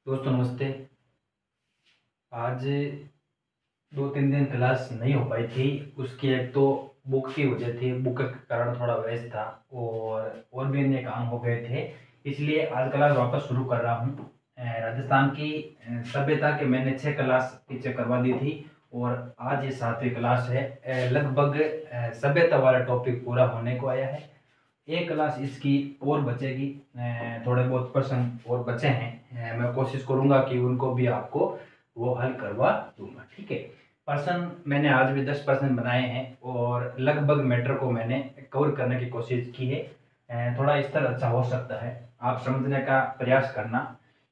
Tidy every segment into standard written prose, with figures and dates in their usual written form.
दोस्तों नमस्ते। आज 2-3 दिन क्लास नहीं हो पाई थी। उसकी एक तो बुक की वजह थी, बुक के कारण थोड़ा व्यस्त था और भी अन्य काम हो गए थे, इसलिए आज क्लास वापस शुरू कर रहा हूँ। राजस्थान की सभ्यता के मैंने 6 क्लास पीछे करवा दी थी और आज ये 7वीं क्लास है। लगभग सभ्यता वाला टॉपिक पूरा होने को आया है। एक क्लास इसकी और बचेगी। थोड़े बहुत प्रश्न और बचे हैं। मैं कोशिश करूंगा कि उनको भी आपको वो हल करवा दूंगा। ठीक है। प्रश्न मैंने आज भी 10% बनाए हैं और लगभग मैटर को मैंने कवर करने की कोशिश की है। थोड़ा स्तर अच्छा हो सकता है, आप समझने का प्रयास करना,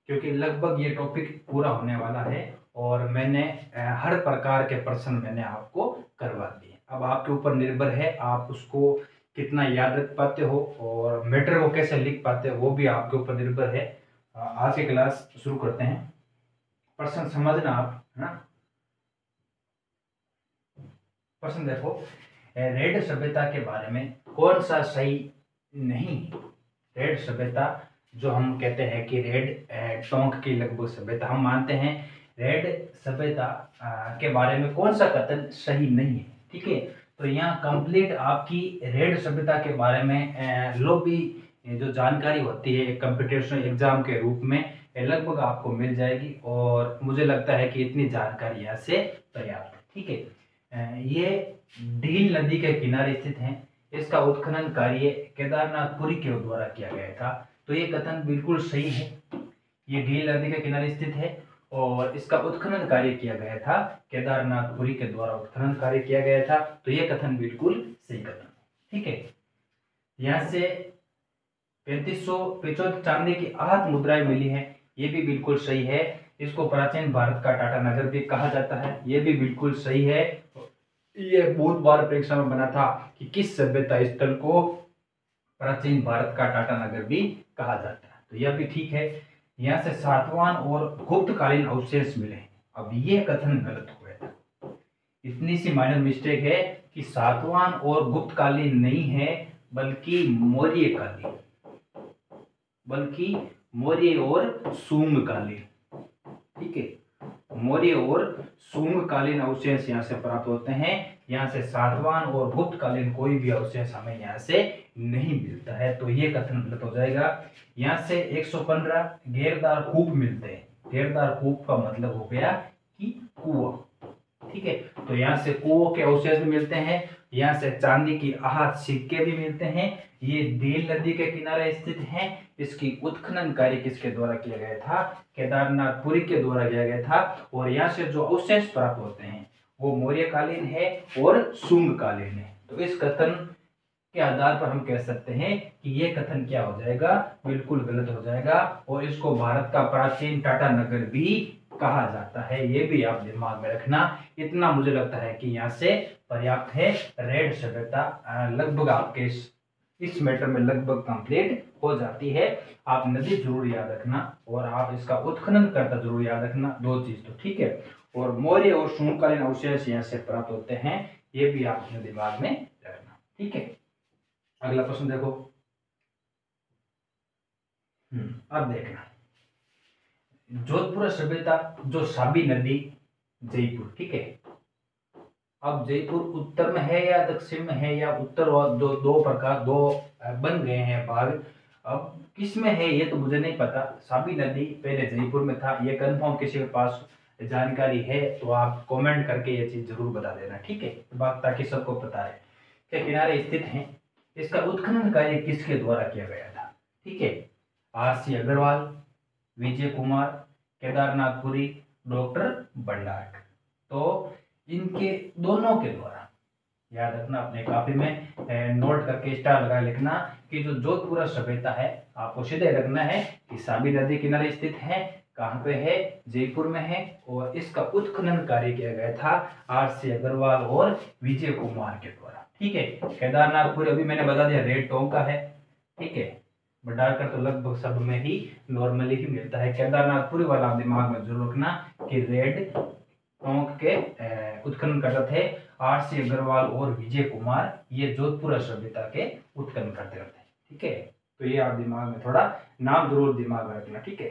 क्योंकि लगभग ये टॉपिक पूरा होने वाला है और मैंने हर प्रकार के प्रश्न मैंने आपको करवा दिए। अब आपके ऊपर निर्भर है आप उसको कितना याद रख पाते हो और मैटर को कैसे लिख पाते हो, वो भी आपके ऊपर निर्भर है। आज की क्लास शुरू करते हैं। प्रश्न समझना आप, है ना। प्रश्न देखो, रेड सभ्यता के बारे में कौन सा सही नहीं। रेड सभ्यता जो हम कहते हैं कि रेड टोंक की लगभग सभ्यता हम मानते हैं, रेड सभ्यता के बारे में कौन सा कथन सही नहीं है। ठीक है। तो यहाँ कंप्लीट आपकी रेड सभ्यता के बारे में लंबी जो जानकारी होती है कंपटीशन एग्जाम के रूप में लगभग आपको मिल जाएगी और मुझे लगता है कि इतनी जानकारी यहाँ से पर्याप्त है। ठीक है। ये ढील नदी के किनारे स्थित है। इसका उत्खनन कार्य केदारनाथपुरी के द्वारा किया गया था। तो ये कथन बिल्कुल सही है। ये ढील नदी के किनारे स्थित है और इसका उत्खनन कार्य किया गया था, केदारनाथपुरी के द्वारा उत्खनन कार्य किया गया था। तो ये कथन बिल्कुल सही कथन है। ठीक है। यहाँ से 3575 चांदी की आहत मुद्राएं मिली है, ये भी बिल्कुल सही है। इसको प्राचीन भारत का टाटा नगर भी कहा जाता है, ये भी बिल्कुल सही है। ये बहुत बार परीक्षा में बना था कि किस सभ्यता स्थल को प्राचीन भारत का टाटा नगर भी कहा जाता है, तो यह भी ठीक है। यहाँ से सातवान और गुप्तकालीन अवशेष मिले। अब ये कथन गलत हुआ था, इतनी सी माइनर मिस्टेक है कि सातवान और गुप्तकालीन नहीं है बल्कि मौर्यकालीन, बल्कि मौर्य और शुंगकालीन। ठीक है। मौर्य और शुंगकालीन अवशेष यहाँ से प्राप्त होते हैं। यहाँ से सातवान और गुप्तकालीन कोई भी अवशेष हमें यहाँ से नहीं मिलता है, तो ये कथन गलत हो जाएगा। यहाँ से 115 घेरदार कूप मिलते हैं। घेरदार कूप का मतलब हो गया कि कुआं। ठीक है। तो यहाँ से कुओं के अवशेष भी मिलते हैं। यहाँ से चांदी की आहत सिक्के भी मिलते हैं। ये ढील नदी के किनारे स्थित है। इसकी उत्खनन कार्य किसके द्वारा किया गया था? केदारनाथपुरी के द्वारा किया गया था। और यहाँ से जो अवशेष प्राप्त होते हैं वो मौर्यकालीन है और शुंगकालीन है। तो इस कथन के आधार पर हम कह सकते हैं कि ये कथन क्या हो जाएगा? बिल्कुल गलत हो जाएगा। और इसको भारत का प्राचीन टाटा नगर भी कहा जाता है, ये भी आप दिमाग में रखना। इतना मुझे लगता है कि यहाँ से पर्याप्त है। रेड सभ्यता लगभग आपके इस मैटर में लगभग कंप्लीट हो जाती है। आप नदी जरूर याद रखना और आप इसका उत्खनन करता जरूर याद रखना, दो चीज तो ठीक है। और मौर्य और शुंगकालीन अवशेष यहाँ से प्राप्त होते हैं, ये भी आप अपने दिमाग में रखना। ठीक है। अगला प्रश्न देखो। अब देखना, जोधपुर सभ्यता जो साबी नदी जयपुर। ठीक है। अब जयपुर उत्तर में है या दक्षिण में है या उत्तर और दो प्रकार दो बन गए हैं भाग। अब किस में है ये तो मुझे नहीं पता। साबी नदी पहले जयपुर में था, ये कंफर्म किसी के पास जानकारी है तो आप कमेंट करके ये चीज जरूर बता देना। ठीक है। बात ताकि सबको पता है के किनारे स्थित है। इसका उत्खनन कार्य किसके द्वारा किया गया था? ठीक है। RC Agarwal, Vijay Kumar, केदारनाथपुरी, doctor Bhandarkar. तो इनके दोनों के द्वारा याद रखना, अपने कॉपी में नोट करके स्टार लगा लिखना कि जो जोधपुर सभ्यता है आपको सीधे रखना है कि साबी नदी किनारे स्थित है। कहाँ पे है? जयपुर में है। और इसका उत्खनन कार्य किया गया था RC अग्रवाल और विजय कुमार के द्वारा। ठीक है। केदारनाथपुर अभी मैंने बता दिया रेड टोंक का है। ठीक है। भंडारकर तो लगभग सब में ही नॉर्मली ही मिलता है। केदारनाथपुरी वाला दिमाग में जरूर रखना कि रेड टोंक के उत्खनन करते थे RC अग्रवाल और विजय कुमार, ये जोधपुर सभ्यता के उत्खनन करते रहते हैं। ठीक है। तो ये आप दिमाग में थोड़ा नाम जरूर दिमाग में रखना। ठीक है।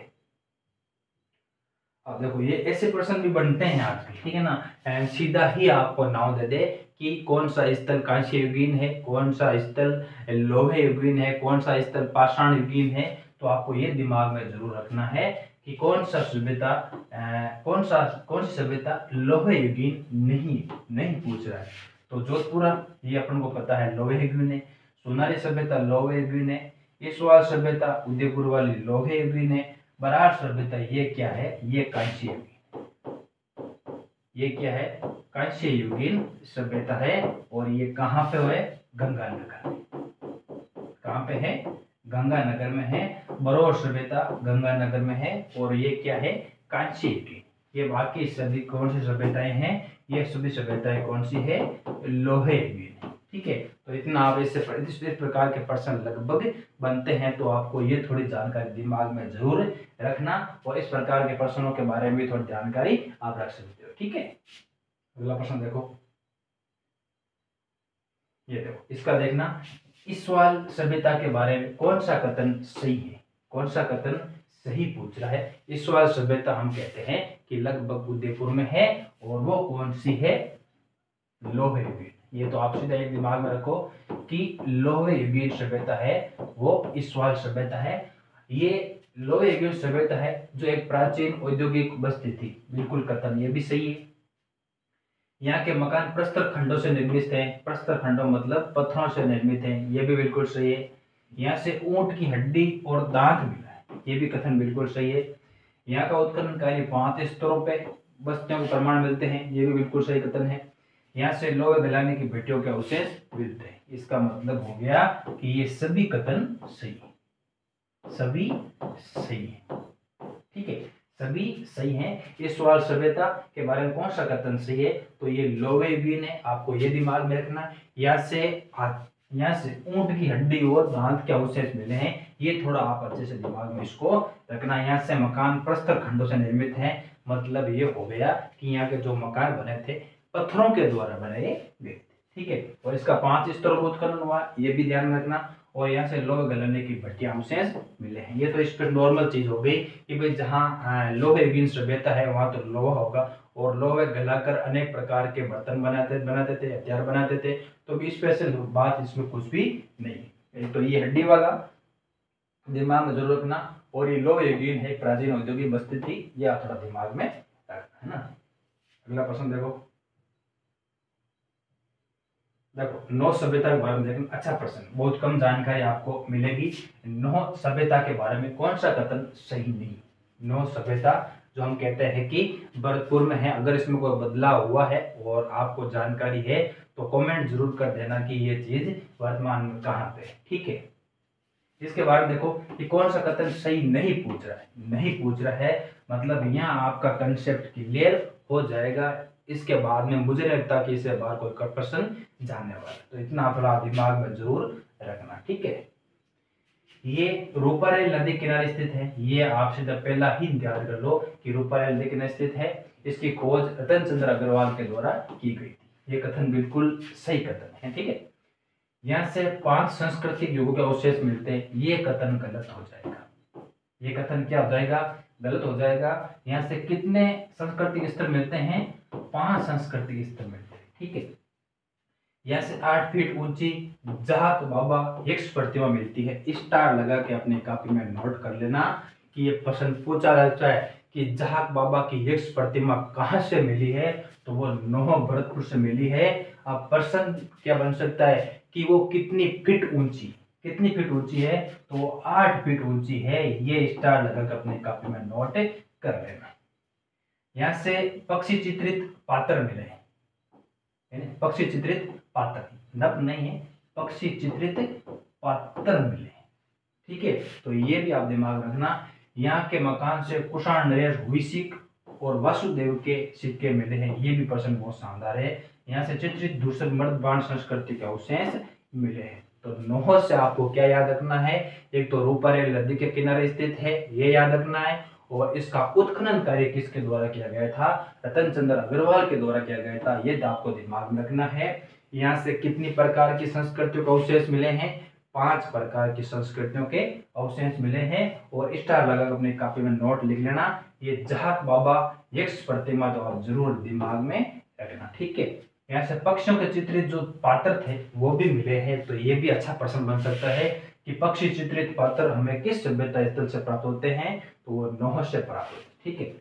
अब देखो ये ऐसे प्रश्न भी बनते हैं आजकल, ठीक है ना। सीधा ही आपको नाम दे दे कि कौन सा स्थल कांस्य युगीन है, कौन सा स्थल लोह युगीन है, कौन सा स्थल पाषाण युगीन है। तो आपको ये दिमाग में जरूर रखना है कि कौन सी सभ्यता लोह युगीन नहीं पूछ रहा है। तो जोधपुर ये अपन को पता है लोह युगीन है, सोनारी सभ्यता लोह युगीन है, ईसवाल सभ्यता उदयपुर वाली लोह युगीन है, बराड़ सभ्यता ये क्या है, ये कांस्य युगीन, ये क्या है, कांस्य युगीन सभ्यता है। और ये कहाँ पे है, गंगानगर में। कहाँ पे है, गंगानगर में है। बरोड़ सभ्यता गंगानगर में है। और ये क्या है, कांस्य युगीन। ये बाकी सभी कौन सी सभ्यताएं हैं, ये सभी सभ्यताएं कौन सी है, लोहे युगीन है। ठीक है, तो इतना आप इस प्रकार के प्रश्न लगभग बनते हैं। तो आपको ये थोड़ी जानकारी दिमाग में जरूर रखना और इस प्रकार के प्रश्नों के बारे में भी थोड़ी जानकारी आप रख सकते हो। ठीक है, अगला प्रश्न देखो, ये देखो इसका देखना, ईसवाल सभ्यता के बारे में कौन सा कथन सही है, कौन सा कथन सही पूछ रहा है। ईसवाल सभ्यता हम कहते हैं कि लगभग उदयपुर में है और वो कौन सी है, लोह युगीन। ये तो आप सीधा एक दिमाग में रखो कि लोह युगीन सभ्यता है वो ईसवाल सभ्यता है। ये लोह युगीन सभ्यता है जो एक प्राचीन औद्योगिक बस्ती थी, बिल्कुल कथन ये भी सही है। यहाँ के मकान प्रस्तर खंडों से निर्मित हैं, प्रस्तर खंडों मतलब पत्थरों से निर्मित हैं, ये भी बिल्कुल सही है। यहाँ से ऊंट की हड्डी और दांत मिला है, ये भी कथन बिल्कुल सही है। यहाँ का उत्खनन कार्य 5 स्तरों पे बस्तियों को प्रमाण मिलते हैं, ये भी बिल्कुल सही कथन है। यहाँ से लोहे गलाने की भट्टियों के अवशेष मिलते हैं, इसका मतलब हो गया कि ये सभी कथन सही है, सभी सही है। ठीक है, सभी सही हैं। इस सवाल सभ्यता के बारे में कौन सा कथन सही है, तो ये लोह युगीन है, आपको ये दिमाग में रखना। यहाँ से ऊंट की हड्डी और दांत के अवशेष मिले हैं, ये थोड़ा आप अच्छे से दिमाग में इसको रखना। यहाँ से मकान प्रस्तर खंडों से निर्मित हैं, मतलब ये हो गया कि यहाँ के जो मकान बने थे पत्थरों के द्वारा बनाए गए थे। ठीक है, और इसका 5 स्तरों पर उत्खनन हुआ, ये भी ध्यान रखना। और यहाँ से लोहे गलाने की भट्टियां अवशेष मिले हैं। ये तो इस पर नॉर्मल चीज हो गई कि भाई जहाँ लोहे युगीन सभ्यता है वहां तो लोहा होगा, और लोहे गलाकर अनेक प्रकार के बर्तन बनाते थे, हथियार बनाते थे। तो भी स्पेशल बात इसमें कुछ भी नहीं। तो ये हड्डी वाला दिमाग में जरूर रखना। और ये लोहे युगीन है, प्राचीन औद्योगिक बस्ती थी, ये आप थोड़ा दिमाग में रखना है ना। अगला प्रश्न देखो, नौ सभ्यता के बारे में देखना। अच्छा प्रश्न, बहुत कम जानकारी आपको मिलेगी। नौ सभ्यता के बारे में कौन सा कथन सही नहीं। नौ सभ्यता जो हम कहते हैं कि भरतपुर में है, अगर इसमें कोई बदलाव हुआ है और आपको जानकारी है तो कमेंट जरूर कर देना कि ये चीज वर्तमान में कहाँ पे है। ठीक है, इसके बारे में देखो कि कौन सा कथन सही नहीं पूछ रहा है। नहीं पूछ रहा है मतलब यहाँ आपका कंसेप्ट क्लियर हो जाएगा। इसके बाद में मुझे नहीं लगता कि इससे बाहर कोई प्रश्न जानने वाला, तो इतना थोड़ा दिमाग में जरूर रखना। ठीक है, ये रूपारेल नदी किनारे स्थित है, ये आप सीधा पहला ही याद कर लो कि रूपारेल नदी किनारे स्थित है। इसकी खोज रतन चंद्र अग्रवाल के द्वारा की गई थी, ये कथन बिल्कुल सही कथन है। ठीक है, यहाँ से 5 सांस्कृतिक युगों के अवशेष मिलते हैं, ये कथन गलत हो जाएगा। ये कथन क्या हो जाएगा, गलत हो जाएगा। यहाँ से कितने सांस्कृतिक स्तर मिलते हैं, 5 सांस्कृतिक स्तर मिलते हैं। ठीक है, यहाँ से 8 फीट ऊंची जहाक बाबा यक्ष प्रतिमा मिलती है। स्टार लगा के अपने कॉपी में नोट कर लेना कि ये प्रश्न पूछा जाता है कि जहाक बाबा की यक्ष प्रतिमा कहाँ से मिली है, तो वो नौहा भरतपुर से मिली है। अब प्रश्न क्या बन सकता है कि वो कितनी फीट ऊंची है, तो वो 8 फीट ऊंची है। ये स्टार लगाकर अपने कॉपी में नोट कर लेना। यहाँ से पक्षी चित्रित पात्र मिले हैं, पक्षी चित्रित पात्र, नप नहीं है, पक्षी चित्रित पात्र मिले हैं। ठीक है, तो ये भी आप दिमाग रखना। यहाँ के मकान से कुषाण नरेश हुईसिक और वासुदेव के सिक्के मिले हैं, ये भी प्रश्न बहुत शानदार है। यहाँ से चित्रित दूसरे मर्द बाण संस्कृति के अवशेष मिले हैं। तो नौह से आपको क्या याद रखना है, एक तो रूपारेल नदी के किनारे स्थित है, ये याद रखना है। और इसका उत्खनन कार्य किसके द्वारा किया गया था, रतन चंद्र अग्रवाल के द्वारा किया गया था, ये आपको दिमाग में रखना है। यहाँ से कितनी प्रकार की संस्कृतियों के अवशेष मिले हैं, 5 प्रकार की संस्कृतियों के अवशेष मिले हैं। और स्टार लगा अपनी कॉपी में नोट लिख लेना ये जहाक बाबा यक्ष प्रतिमा तो आप जरूर दिमाग में रखना। ठीक है, यहाँ से पक्षियों के चित्रित जो पात्र थे वो भी मिले हैं, तो ये भी अच्छा प्रश्न बन सकता है कि पक्षी चित्रित पात्र हमें किस सभ्यता स्थल से प्राप्त होते हैं, तो वो नौह से प्राप्त होते हैं। ठीक है,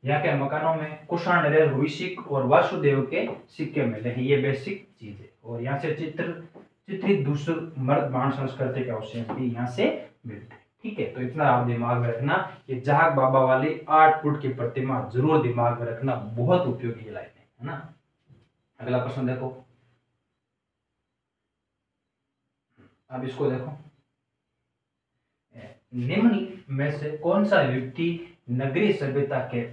यहाँ के मकानों में कुषाण नरेश ऋषिक और वासुदेव के सिक्के मिले हैं, ये बेसिक चीज है। और यहाँ से चित्रित दूसरे मर्द बाण संस्कृति के अवशेष भी यहाँ से मिलते हैं। ठीक है, तो इतना आप दिमाग में रखना, ये जहाक बाबा वाली 8 फुट की प्रतिमा जरूर दिमाग में रखना, बहुत उपयोगी लाइन है ना। अगला प्रश्न देखो, अब इसको देखो, निम्न में से कौन सा व्यक्ति नगरीय सभ्यता के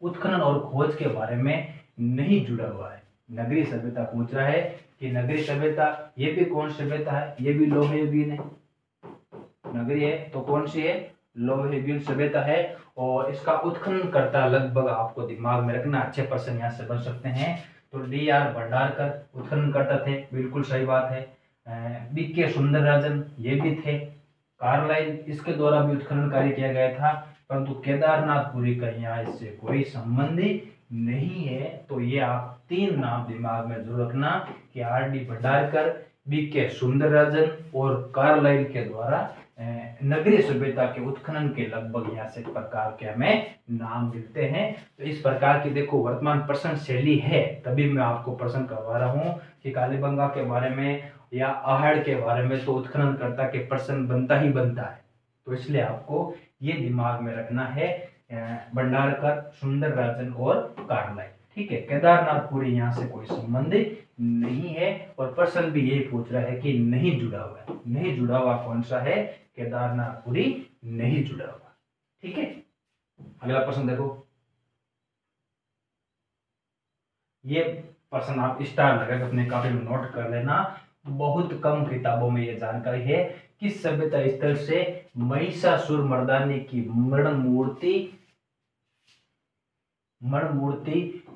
उत्खनन और खोज के बारे में नहीं जुड़ा हुआ है। नगरीय सभ्यता पूछ रहा है कि नगरीय सभ्यता ये भी कौन सभ्यता है, ये भी लोहयुगीन है। नगरीय है तो कौन सी है, लोहयुगीन सभ्यता है। और इसका उत्खनन करता लगभग आपको दिमाग में रखना, अच्छे प्रश्न यहाँ से बन सकते हैं। तो D.R. भंडारकर उत्खनन करता थे, बिल्कुल सही बात है। B.K. सुंदरराजन ये भी थे। कार्लाइल इसके द्वारा भी उत्खनन कार्य किया गया था, परंतु केदारनाथपुरी का यहाँ इससे कोई संबंध नहीं है। तो ये आप 3 नाम दिमाग में जरूर रखना कि R.D. भंडारकर, B.K. सुंदरराजन और कार्लाइल के द्वारा नगरीय सभ्यता के उत्खनन के लगभग यहाँ से प्रकार के हमें नाम मिलते हैं। तो इस प्रकार की देखो वर्तमान प्रश्न शैली है, तभी मैं आपको प्रश्न करवा रहा हूँ कि कालीबंगा के बारे में या आहड़ के बारे में तो उत्खननकर्ता के प्रश्न बनता ही बनता है। तो इसलिए आपको ये दिमाग में रखना है, भंडारकर, सुंदरराजन और कार्लाइल। ठीक है, केदारनाथपुरी यहाँ से कोई संबंध नहीं है। और प्रश्न भी यही पूछ रहा है कि नहीं जुड़ा हुआ है, नहीं जुड़ा हुआ कौन सा है, केदारनाथपुरी नहीं जुड़ा हुआ। ठीक है, अगला प्रश्न देखो, ये प्रश्न आप स्टार लगाकर अपने कॉपी में नोट कर लेना, बहुत कम किताबों में ये जानकारी है। किस सभ्यता स्थल से महिषासुर मर्दानी की मण मूर्ति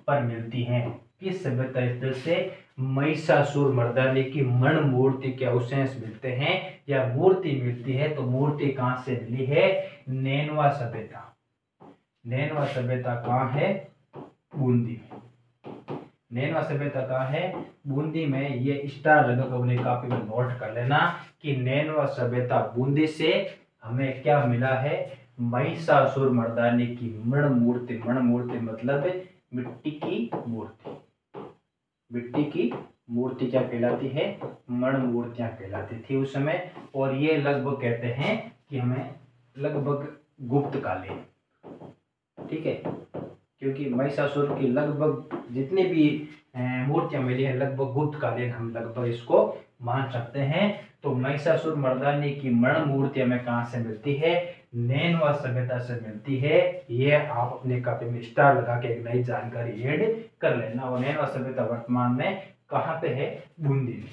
पर मिलती है। किस सभ्यता स्थल से महिषासुर मर्दानी की मण मूर्ति के अवशेष मिलते हैं या मूर्ति मिलती है, तो मूर्ति कहाँ से मिली है, नैनवा सभ्यता। नैनवा सभ्यता कहाँ है, बूंदी में। नैनवा सभ्यता कहाँ है, बूंदी में। ये स्टार लगाकर अपनी कॉपी में नोट कर लेना कि नैनवा सभ्यता बूंदी से हमें क्या मिला है, महिषासुर मर्दानी की मण मूर्ति। मण मूर्ति मतलब मिट्टी की मूर्ति। मिट्टी की मूर्ति क्या कहलाती है, मण मूर्तियां कहलाती थी उस समय। और ये लगभग कहते हैं कि हमें लगभग गुप्त कालीन। ठीक है, क्योंकि महिषासुर की लगभग जितनी भी मूर्तियां मिली है लगभग गुप्त कालीन हम लगभग इसको मान सकते हैं। तो महिषासुर मर्दानी की मण मूर्ति हमें कहाँ से मिलती है, नैनवा सभ्यता से मिलती है। ये आप अपने कॉपी में स्टार लगा के एक नई जानकारी ऐड कर लेना। और नैनवा सभ्यता वर्तमान में कहाँ पे है, बूंदी में।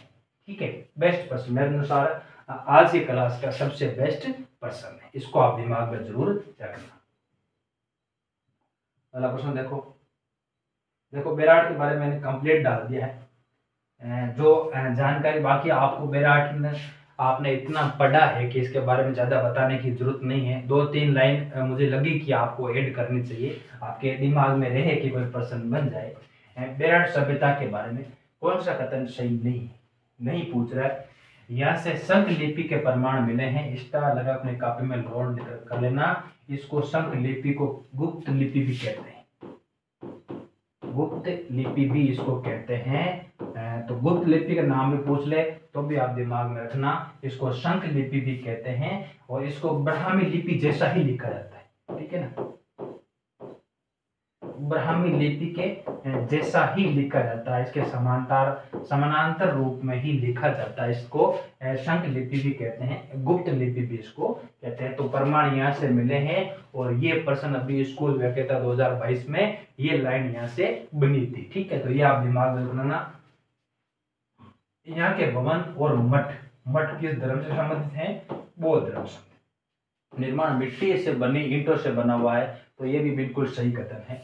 ठीक है, बेस्ट प्रश्न मेरे अनुसार आज की क्लास का सबसे बेस्ट प्रश्न है, इसको आप दिमाग में जरूर रखना। अगला प्रश्न देखो बेराट के बारे में मैंने कंप्लीट डाल दिया है। जो जानकारी बाकी आपको बेराट में आपने इतना पढ़ा है कि इसके बारे में ज़्यादा बताने की जरूरत नहीं है। 2-3 लाइन मुझे लगी कि आपको ऐड करनी चाहिए, आपके दिमाग में रहे कि कोई प्रश्न बन जाए। बेराट सभ्यता के बारे में कौन सा कथन सही नहीं पूछ रहा है। यहाँ से शंख लिपि के प्रमाण मिले हैं, स्टार लगा अपने कॉपी में नोट कर लेना। इसको शंख लिपि को गुप्त लिपि भी कहते हैं, गुप्त लिपि भी इसको कहते हैं। तो गुप्त लिपि का नाम भी पूछ ले तो भी आप दिमाग में रखना, इसको शंख लिपि भी कहते हैं। और इसको ब्राह्मी लिपि जैसा ही लिखा जाता है। ठीक है ना, ब्राह्मी लिपि के जैसा ही लिखा जाता है, इसके समानांतर रूप में ही लिखा जाता है। इसको शंख लिपि भी कहते हैं, गुप्त लिपि भी इसको कहते हैं। तो प्रमाण यहाँ से मिले हैं। और ये प्रश्न अभी स्कूल व्यक्यता 2022 में ये लाइन यहाँ से बनी थी। ठीक है, तो ये आप दिमाग में रखना। यहाँ के भवन और मठ किस धर्म से संबंधित हैं, बौद्ध धर्म से। निर्माण मिट्टी से बनी ईंटों से बना हुआ है, तो ये भी बिल्कुल सही कथन है।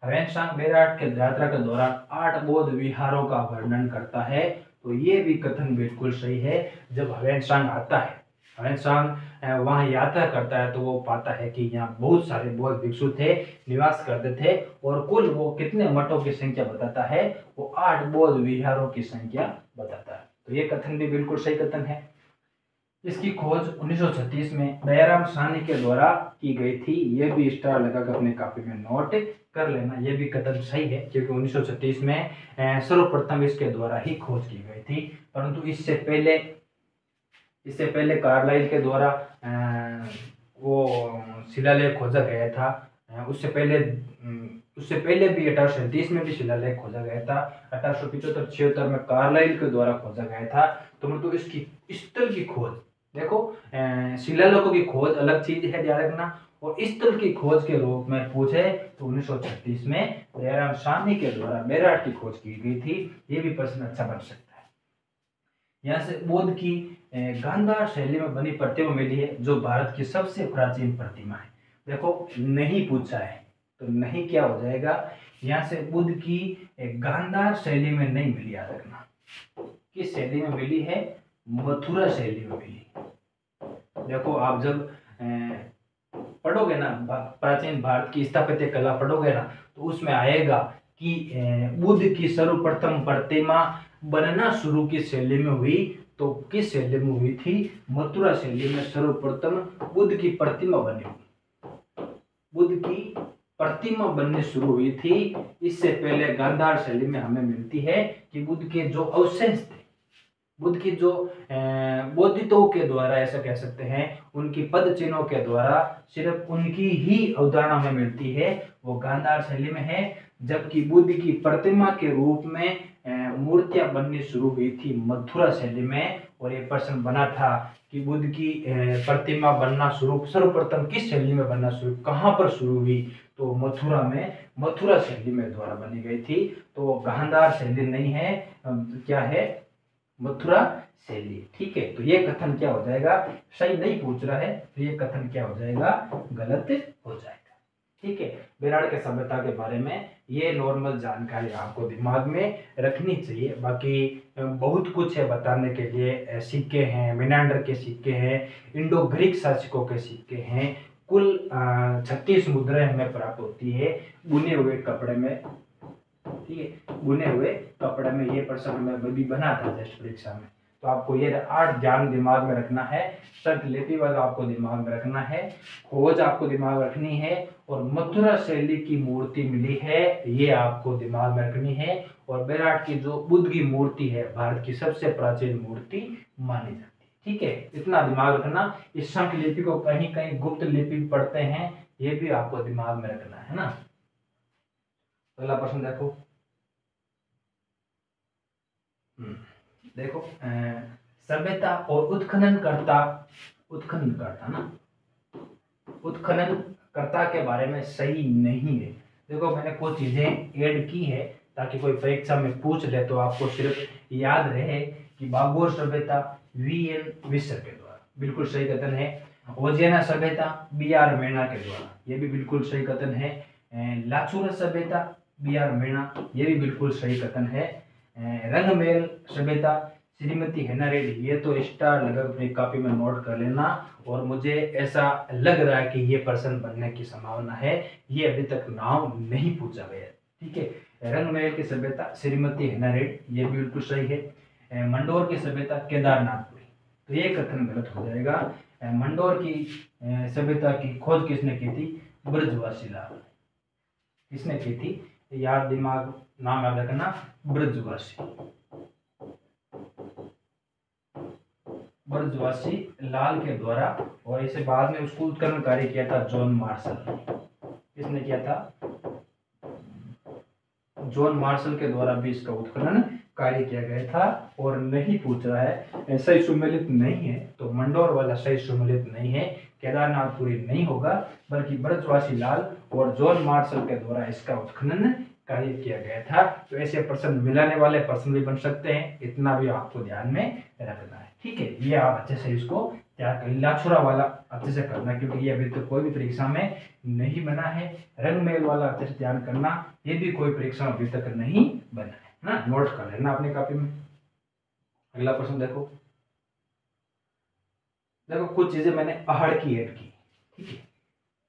ह्वेनसांग बेराट के यात्रा के दौरान 8 बौद्ध विहारों का वर्णन करता है, तो ये भी कथन बिल्कुल सही है। जब ह्वेनसांग आता है इंसान वहाँ यात्रा करता है तो वो पाता है कि यहाँ बहुत सारे बौद्ध भिक्षु थे, निवास करते थे, और कुल वो कितने मठों की संख्या बताता है, वो 8 बौद्ध विहारों की संख्या बताता है। तो ये कथन भी बिल्कुल सही कथन है। इसकी खोज 1936 में दयाराम साहनी के द्वारा की गई थी। ये भी स्टार लगाकर अपने कॉपी में नोट कर लेना, ये भी कथन सही है, क्योंकि 1936 में सर्वप्रथम इसके द्वारा ही खोज की गई थी। परंतु इससे पहले कार्लाइल के द्वारा वो शिलालेख खोजा गया था। उससे पहले भी 1837 में भी शिलालेख खोजा गया था। 1875-76 में कार्लाइल के द्वारा खोजा गया था। तो मतलब इसकी स्थल की खोज देखो, शिलालेखों की खोज अलग चीज है, ध्यान रखना। और स्थल की खोज के रूप में पूछे तो 1936 में दयाराम साहनी के द्वारा बेराट की खोज की गई थी। ये भी प्रश्न अच्छा बन सकता है। यहाँ से बौद्ध की गांधार शैली में बनी प्रतिमा मिली है, जो भारत की सबसे प्राचीन प्रतिमा है। देखो नहीं पूछा है तो नहीं क्या हो जाएगा, यहाँ से बुद्ध की गांधार शैली में नहीं मिली, याद रखना। किस शैली में मिली है? मथुरा शैली में मिली। देखो आप जब पढ़ोगे ना, प्राचीन भारत की स्थापत्य कला पढ़ोगे ना, तो उसमें आएगा कि बुद्ध की सर्वप्रथम प्रतिमा बनना शुरू किस शैली में हुई, तो किस शैली में हुई थी? मथुरा शैली में सर्वप्रथम बुद्ध की प्रतिमा बनी। बुद्ध की प्रतिमा बनने शुरू हुई थी। इससे पहले गांधार शैली में हमें मिलती है कि बुद्ध के जो अवशेष थे, बुद्ध की जो बोधितों के द्वारा, ऐसा कह सकते हैं, उनकी पद चिन्हों के द्वारा सिर्फ उनकी ही अवधारणा में मिलती है, वो गांधार शैली में है। जबकि बुद्ध की प्रतिमा के रूप में मूर्तियां बननी शुरू हुई थी मथुरा शैली में। और ये प्रश्न बना था कि बुद्ध की प्रतिमा बनना शुरू सर्वप्रथम किस शैली में बनना शुरू, कहाँ पर शुरू हुई, तो मथुरा में, मथुरा शैली में द्वारा बनी गई थी। तो गांधार शैली नहीं है, क्या है? मथुरा शैली। ठीक है, तो ये कथन क्या हो जाएगा? सही नहीं पूछ रहा है, तो ये कथन क्या हो जाएगा? गलत हो जाएगा। ठीक है, बेराट के सभ्यता के बारे में ये नॉर्मल जानकारी आपको दिमाग में रखनी चाहिए। बाकी बहुत कुछ है बताने के लिए। सिक्के हैं, मिनांडर के सिक्के हैं, इंडो ग्रीक शासकों के सिक्के हैं। कुल 36 मुद्राएं हमें प्राप्त होती है बुने हुए कपड़े में। ठीक है, बुने हुए कपड़े में। ये प्रश्न में भी बना था जस्ट परीक्षा में। तो आपको ये 8 ध्यान दिमाग में रखना है। शर्तलिपि वाला आपको दिमाग में रखना है, खोज आपको दिमाग में रखनी है, और मथुरा शैली की मूर्ति मिली है, ये आपको दिमाग में रखनी है। और बेराट की जो बुद्ध की मूर्ति है, भारत की सबसे प्राचीन मूर्ति मानी जाती है। ठीक है, इतना दिमाग रखना। इस शंख लिपि को कहीं कहीं गुप्त लिपि पढ़ते हैं, ये भी आपको दिमाग में रखना है ना। अगला प्रश्न देखो। देखो, सभ्यता और उत्खननकर्ता ना, उत्खननकर्ता के बारे में सही नहीं है। देखो मैंने कुछ चीजें ऐड की है ताकि कोई परीक्षा में पूछ ले तो आपको सिर्फ याद रहे कि बागोर सभ्यता वीएन विसर के द्वारा, बिल्कुल सही कथन है। ओजेना सभ्यता बीआर मीणा के द्वारा, ये भी बिल्कुल सही कथन है। लाचुरा सभ्यता बीआर मीणा, ये भी बिल्कुल सही कथन है। रंगमेल सभ्यता श्रीमती हेना रेड्डी, ये तो स्टार लगा अपनी कॉपी में नोट कर लेना। और मुझे ऐसा लग रहा है कि ये प्रश्न बनने की संभावना है, ये अभी तक नाम नहीं पूछा गया। ठीक है, रंगमेल की सभ्यता श्रीमती हेना रेड्डी, ये भी बिल्कुल सही है। मंडोर की सभ्यता केदारनाथपुरी, तो ये कथन गलत हो जाएगा। मंडोर की सभ्यता की खोज किसने की थी? ब्रजवासी लाल। किसने की थी? याद दिमाग नाम याद रखना, ब्रजवासी लाल के द्वारा। और इसे बाद में उसको उत्खनन कार्य किया था जॉन मार्शल। किसने किया था? जॉन मार्शल के द्वारा भी इसका उत्खनन कार्य किया गया था। और नहीं पूछ रहा है, सही सुमेलित नहीं है, तो मंडोर वाला सही सुमेलित नहीं है, केदारनाथपुरी नहीं होगा, बल्कि ब्रजवासी लाल और जॉन मार्शल के द्वारा इसका उत्खनन कार्य किया गया था। तो ऐसे प्रश्न मिलाने वाले प्रश्न भी बन सकते हैं, इतना भी आपको ध्यान में रखना है। ठीक है, ये आप अच्छे से इसको तैयार कर। लाछुरा वाला अच्छे से करना, क्योंकि ये अभी तो कोई भी परीक्षा में नहीं बना है। रंगमेल वाला अच्छे से ध्यान करना, ये भी कोई परीक्षा में अभी तक नहीं बना है ना, नोट कर लेना अपनी कॉपी में। अगला प्रश्न देखो। देखो कुछ चीजें मैंने आहड़ की ऐड की, ठीक है।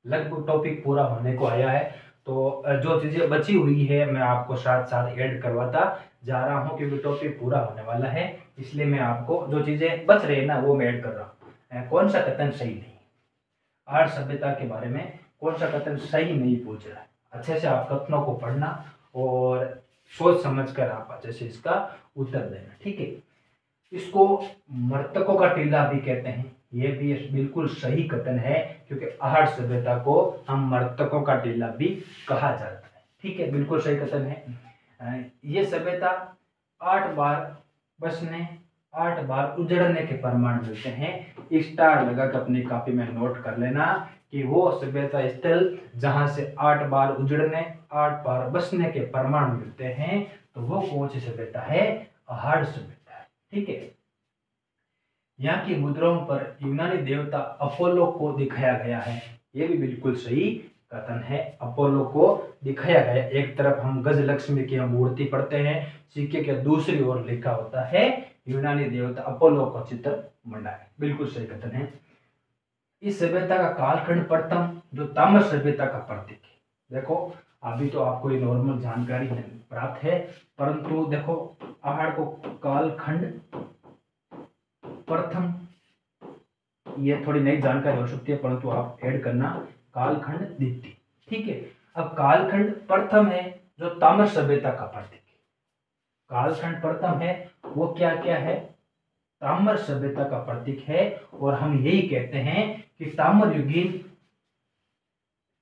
लगभग टॉपिक पूरा होने को आया है, तो जो चीजें बची हुई है मैं आपको साथ साथ ऐड करवाता जा रहा हूँ, क्योंकि टॉपिक पूरा होने वाला है, इसलिए मैं आपको जो चीजें बच रही है ना वो मैं ऐड कर रहा हूँ। कौन सा कथन सही नहीं, आर्य सभ्यता के बारे में कौन सा कथन सही नहीं पूछ रहा है। अच्छे से आप कथनों को पढ़ना और सोच समझ कर आप अच्छे से इसका उत्तर देना, ठीक है। इसको मर्तकों का टीला भी कहते हैं, ये भी बिल्कुल सही कथन है, क्योंकि आर्य सभ्यता को हम मर्तकों का टीला भी कहा जाता है, ठीक है, बिल्कुल सही कथन है। ये सभ्यता 8 बार बसने 8 बार उजड़ने के प्रमाण मिलते हैं। स्टार लगाकर अपनी कॉपी में नोट कर लेना कि वो सभ्यता स्थल जहां से 8 बार उजड़ने 8 बार बसने के प्रमाण मिलते हैं, तो वो कौन सी सभ्यता है, आर्य सभ्यता है, ठीक है। यहाँ की मुद्राओं पर यूनानी देवता अपोलो को दिखाया गया है, ये भी बिल्कुल सही कथन है। अपोलो को दिखाया गया, एक तरफ हम गजलक्ष्मी की मूर्ति पढ़ते हैं, सिक्के के दूसरी ओर लिखा होता है यूनानी देवता अपोलो को चित्र मंडा है, बिल्कुल सही कथन है। इस सभ्यता का कालखंड प्रथम जो ताम्र सभ्यता का प्रतीक है। देखो अभी तो आपको ये नॉर्मल जानकारी प्राप्त है, परंतु देखो आहड़ को कालखंड प्रथम, ये थोड़ी नई जानकारी हो सकती है, परंतु आप ऐड करना कालखंड द्वितीय, ठीक है। अब कालखंड प्रथम है जो ताम्र सभ्यता का प्रतीक है, कालखंड प्रथम है वो क्या क्या है, ताम्र सभ्यता का प्रतीक है। और हम यही कहते हैं कि ताम्रयुगीन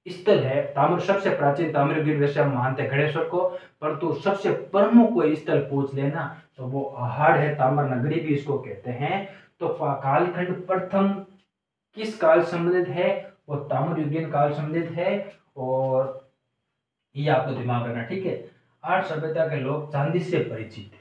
स्थल है, ताम्र सबसे प्राचीन ताम्रयुगीन, वैसे हम मानते हैं गणेश्वर को, परंतु सबसे प्रमुख कोई स्थल पूछ लेना तो वो आहड़ है, ताम्र नगरी भी इसको कहते हैं। तो कालखंड प्रथम किस काल संबंधित है, वो ताम्रयुगीन काल संबंधित है, और ये आपको दिमाग रखना, ठीक है। आर्य सभ्यता के लोग चांदी से परिचित थे,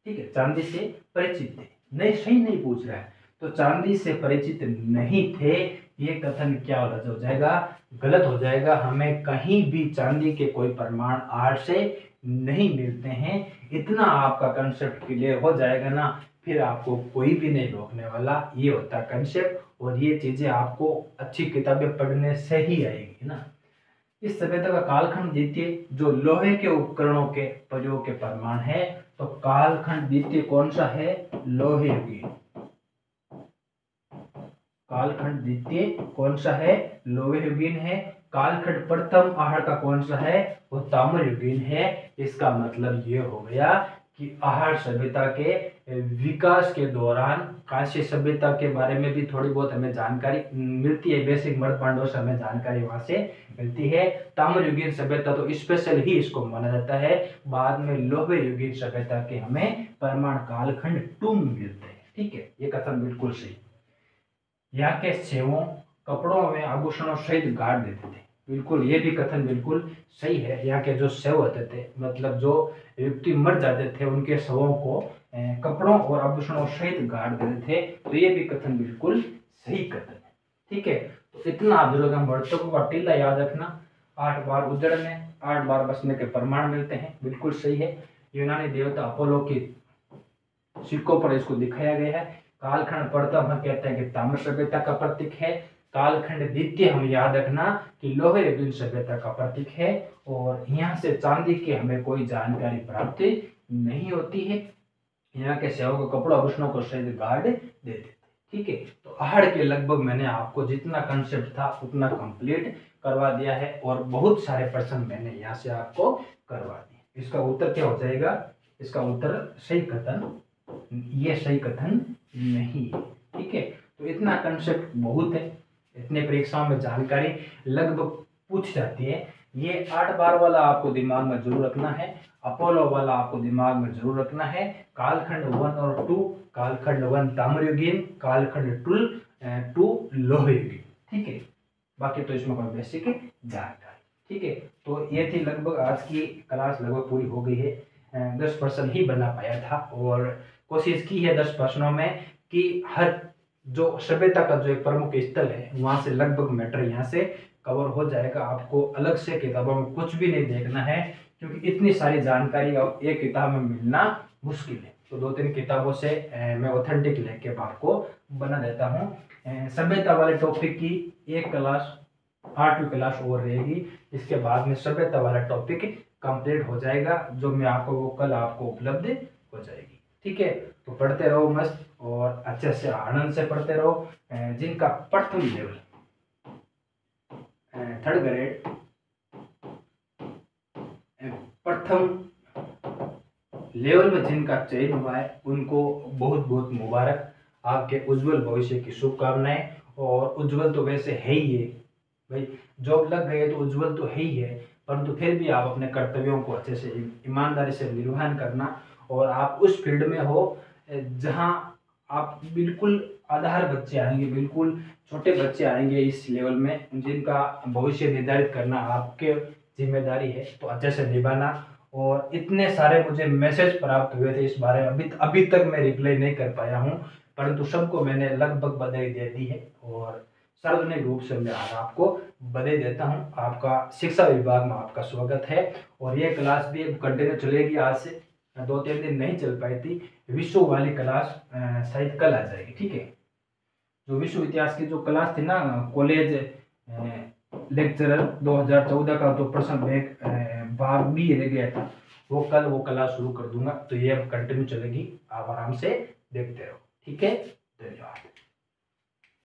ठीक है, चांदी से परिचित थे, नहीं सही नहीं पूछ रहा है, तो चांदी से परिचित नहीं थे, ये कथन क्या हो जाएगा, गलत हो जाएगा। हमें कहीं भी चांदी के कोई प्रमाण आर्य से नहीं मिलते हैं, इतना आपका कंसेप्ट क्लियर हो जाएगा ना, फिर आपको कोई भी नहीं रोकने वाला, ये होता है कंसेप्ट। और ये चीजें आपको अच्छी किताबें पढ़ने से ही आएगी ना। इस सभ्यता का कालखंड द्वितीय जो लोहे के उपकरणों के प्रयोग के प्रमाण है, तो कालखंड द्वितीय कौन सा है, लोहे युगीन। कालखंड द्वितीय कौन सा है, लोहे युगीन है। कालखंड प्रथम आहड़ का कौन सा है, वो ताम्र युगीन है। इसका मतलब ये हो गया कि आहड़ सभ्यता के विकास के दौरान कांस्य सभ्यता के बारे में भी थोड़ी बहुत हमें जानकारी मिलती है, बेसिक मर्द पांडवों से हमें जानकारी वहां से मिलती है। ताम्र युगीन सभ्यता तो स्पेशल ही इसको माना जाता है, बाद में लोहे युगीन सभ्यता के हमें प्रमाण कालखंड 2 मिलते हैं, ठीक है, ये कथन बिल्कुल सही। यहाँ के सेवों कपड़ों में आभूषणों सहित गाड़ देते थे, बिल्कुल ये भी कथन बिल्कुल सही है। यहाँ के जो शव होते थे, मतलब जो व्यक्ति मर जाते थे उनके शवों को कपड़ों और आभूषणों सहित गाड़ देते थे, तो ये भी कथन बिल्कुल सही कथन है, ठीक है। तो इतना आप जरूर मर्तकों का टीला याद रखना, 8 बार उजड़ने 8 बार बसने के प्रमाण मिलते हैं, बिल्कुल सही है। यूनानी देवता अपोलो के सिक्कों पर इसको दिखाया गया है। कालखंड प्रथम हम कहते हैं कि ताम्र सभ्यता का प्रतीक है। कालखंड द्वितीय हम याद रखना कि लोहे युगीन सभ्यता का प्रतीक है। और यहाँ से चांदी की हमें कोई जानकारी प्राप्त नहीं होती है। यहाँ के सेवक को कपड़ों आभूषणों को सहित गार्ड देते थे, ठीक है। तो आहड़ के लगभग मैंने आपको जितना कंसेप्ट था उतना कंप्लीट करवा दिया है, और बहुत सारे प्रश्न मैंने यहाँ से आपको करवा दिए। इसका उत्तर क्या हो जाएगा, इसका उत्तर सही कथन, ये सही कथन नहीं है, ठीक है। तो इतना कंसेप्ट बहुत है, इतने परीक्षाओं में जानकारी लगभग पूछ जाती है। ये 8 बार वाला आपको दिमाग में जरूर रखना है, अपोलो वाला आपको दिमाग में जरूर रखना है। कालखंड 1 और 2, कालखंड 1 ताम्रयुगीन, कालखंड 2 लोहे युगीन, ठीक है। बाकी तो इसमें कोई बेसिक जानकारी, ठीक है। तो ये थी लगभग आज की क्लास लगभग पूरी हो गई है। 10 प्रश्न ही बना पाया था, और कोशिश की है 10 प्रश्नों में कि हर जो सभ्यता का जो एक प्रमुख स्थल है वहां से लगभग मैटर यहाँ से कवर हो जाएगा। आपको अलग से किताबों में कुछ भी नहीं देखना है, क्योंकि इतनी सारी जानकारी अब एक किताब में मिलना मुश्किल है। तो 2-3 किताबों से मैं ऑथेंटिक लेके आपको बना देता हूँ। सभ्यता वाले टॉपिक की एक क्लास 8वीं क्लास और रहेगी, इसके बाद में सभ्यता वाला टॉपिक कंप्लीट हो जाएगा, जो मैं आपको वो कल आपको उपलब्ध हो जाएगी। ठीक है, तो पढ़ते रहो मस्त और अच्छे से आनंद से पढ़ते रहो। जिनका प्रथम लेवल 3rd ग्रेड प्रथम लेवल में जिनका चयन हुआ है उनको बहुत बहुत मुबारक, आपके उज्जवल भविष्य की शुभकामनाएं। और उज्जवल तो वैसे है ही है भाई, जॉब लग गई तो उज्जवल तो है ही है, परंतु फिर भी आप अपने कर्तव्यों को अच्छे से ईमानदारी से निर्वहन करना, और आप उस फील्ड में हो जहां आप बिल्कुल आधार बच्चे आएंगे, बिल्कुल छोटे बच्चे आएंगे इस लेवल में, जिनका भविष्य निर्धारित करना आपके जिम्मेदारी है, तो अच्छे से निभाना। और इतने सारे मुझे मैसेज प्राप्त हुए थे इस बारे में, अभी तक मैं रिप्लाई नहीं कर पाया हूँ, परंतु सबको मैंने लगभग बधाई दे दी है और सार्वजनिक रूप से मैं आपको बधाई देता हूँ। आपका शिक्षा विभाग में आपका स्वागत है। और ये क्लास भी कंटिन्यू चलेगी, आज से 2-3 दिन नहीं चल पाई थी। विश्व वाली क्लास शायद कल आ जाएगी। ठीक है, जो विश्व इतिहास की जो क्लास थी ना, कॉलेज लेक्चरर 2014 का जो प्रश्न बैंक भाग बी रह गया था, वो कल वो क्लास शुरू कर दूंगा, तो ये अब कंटिन्यू चलेगी, आप आराम से देखते रहो। ठीक है, धन्यवाद।